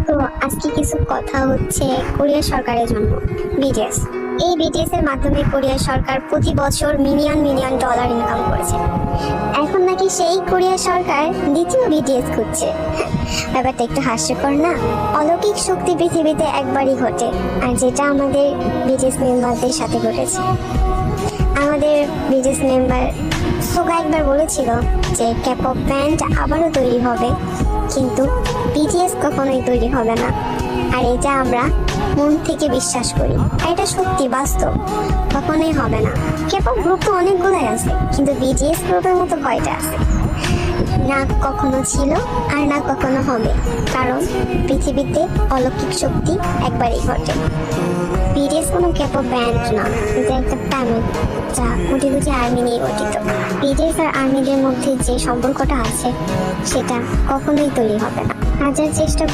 তো আজকে কিছু কথা হচ্ছে কোরিয়া সরকারের জন্য। বিটিএস, এই বিটিএস এর মাধ্যমে কোরিয়া সরকার প্রতি বছর মিলিয়ন মিলিয়ন ডলার ইনকাম করেছে। এখন নাকি সেই কোরিয়া সরকার দ্বিতীয় বিটিএস খুঁজছে। ব্যাপারটা একটু হাস্যকর না? অলৌকিক শক্তি পৃথিবীতে একবারই ঘটে, আর যেটা আমাদের বিটিএস মেম্বারদের সাথে ঘটেছে। আমাদের বিটিএস মেম্বার সোগা একবার বলেছিল যে ক্যাপপ ব্যান্ড আবারও তৈরি হবে, কিন্তু বিটিএস কখনোই তৈরি হবে না। আর এটা আমরা মন থেকে বিশ্বাস করি, আর এটা সত্যি বাস্তব, কখনোই হবে না। ক্যাপপ গ্রুপ তো অনেকগুলোই আছে, কিন্তু বিটিএস গ্রুপের মতো কয়টা আছে? না কখনো ছিল আর না কখনো হবে, কারণ পৃথিবীতে অলৌকিক শক্তি একবারই ঘটে। বিটিএস কোনো ক্যাপপ ব্যান্ড না, এটা একটা ফ্যামিলি যা কোটি কোটি আর্মি নিয়ে গঠিত। বিটিএস আর আর্মিদের মধ্যে যে সম্পর্কটা আছে সেটা কখনোই তৈরি হবে না, হাজার চেষ্টা